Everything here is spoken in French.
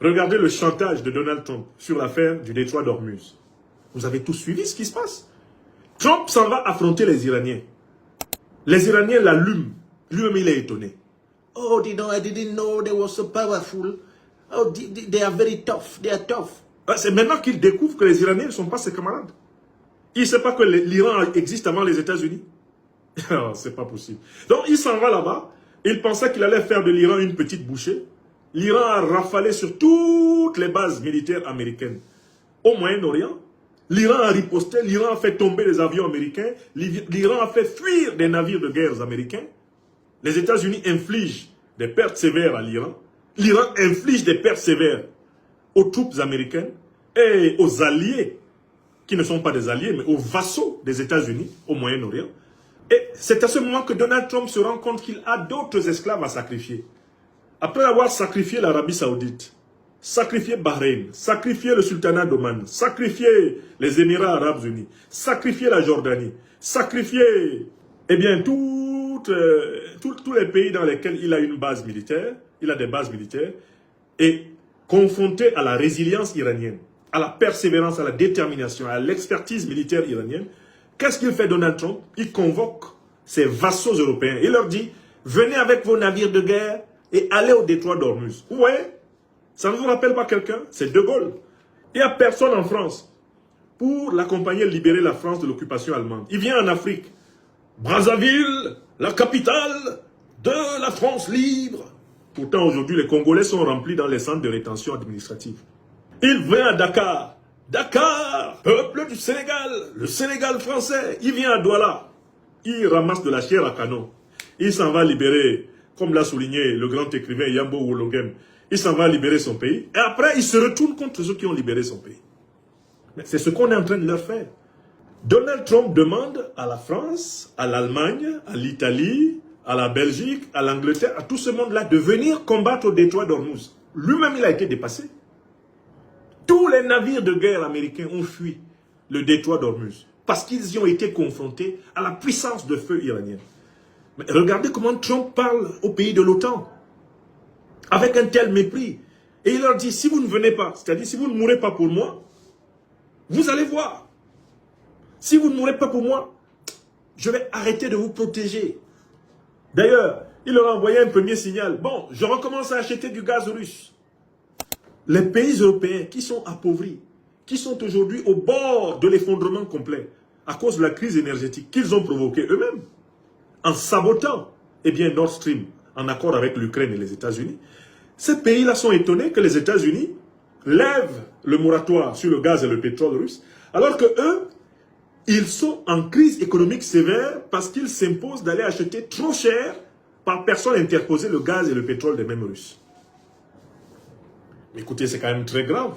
Regardez le chantage de Donald Trump sur l'affaire du détroit d'Ormuz. Vous avez tous suivi ce qui se passe. Trump s'en va affronter les Iraniens. Les Iraniens l'allument. Lui-même, il est étonné. Oh, I didn't know they were so powerful. Oh, they are very tough. They are tough. C'est maintenant qu'il découvre que les Iraniens ne sont pas ses camarades. Il ne sait pas que l'Iran existe avant les États-Unis. Oh, c'est pas possible. Donc, il s'en va là-bas. Il pensait qu'il allait faire de l'Iran une petite bouchée. L'Iran a rafalé sur toutes les bases militaires américaines au Moyen-Orient. L'Iran a riposté, l'Iran a fait tomber les avions américains, l'Iran a fait fuir des navires de guerre américains. Les États-Unis infligent des pertes sévères à l'Iran. L'Iran inflige des pertes sévères aux troupes américaines et aux alliés, qui ne sont pas des alliés, mais aux vassaux des États-Unis au Moyen-Orient. Et c'est à ce moment que Donald Trump se rend compte qu'il a d'autres esclaves à sacrifier. Après avoir sacrifié l'Arabie Saoudite, sacrifié Bahreïn, sacrifié le sultanat d'Oman, sacrifié les Émirats Arabes Unis, sacrifié la Jordanie, sacrifié, eh bien, tous les pays dans lesquels il a une base militaire, il a des bases militaires, et confronté à la résilience iranienne, à la persévérance, à la détermination, à l'expertise militaire iranienne, qu'est-ce qu'il fait Donald Trump? Il convoque ses vassaux européens. Il leur dit, venez avec vos navires de guerre et allez au détroit d'Ormuz. Ouais, ça ne vous rappelle pas quelqu'un? C'est De Gaulle. Il n'y a personne en France pour l'accompagner libérer la France de l'occupation allemande. Il vient en Afrique. Brazzaville, la capitale de la France libre. Pourtant, aujourd'hui, les Congolais sont remplis dans les centres de rétention administrative. Il vient à Dakar. Dakar, peuple du Sénégal, le Sénégal français. Il vient à Douala. Il ramasse de la chair à canon. Il s'en va libérer, comme l'a souligné le grand écrivain Yambo Wologem, il s'en va libérer son pays. Et après, il se retourne contre ceux qui ont libéré son pays. C'est ce qu'on est en train de leur faire. Donald Trump demande à la France, à l'Allemagne, à l'Italie, à la Belgique, à l'Angleterre, à tout ce monde-là de venir combattre au détroit d'Ormuz. Lui-même, il a été dépassé. Tous les navires de guerre américains ont fui le détroit d'Ormuz parce qu'ils y ont été confrontés à la puissance de feu iranienne. Mais regardez comment Trump parle aux pays de l'OTAN avec un tel mépris. Et il leur dit, si vous ne venez pas, c'est-à-dire si vous ne mourrez pas pour moi, vous allez voir. Si vous ne mourrez pas pour moi, je vais arrêter de vous protéger. D'ailleurs, il leur a envoyé un premier signal. Bon, je recommence à acheter du gaz russe. Les pays européens qui sont appauvris, qui sont aujourd'hui au bord de l'effondrement complet, à cause de la crise énergétique qu'ils ont provoquée eux-mêmes, en sabotant, eh bien, Nord Stream, en accord avec l'Ukraine et les États-Unis, ces pays-là sont étonnés que les États-Unis lèvent le moratoire sur le gaz et le pétrole russe, alors que eux, ils sont en crise économique sévère parce qu'ils s'imposent d'aller acheter trop cher par personne interposée le gaz et le pétrole des mêmes Russes. Écoutez, c'est quand même très grave.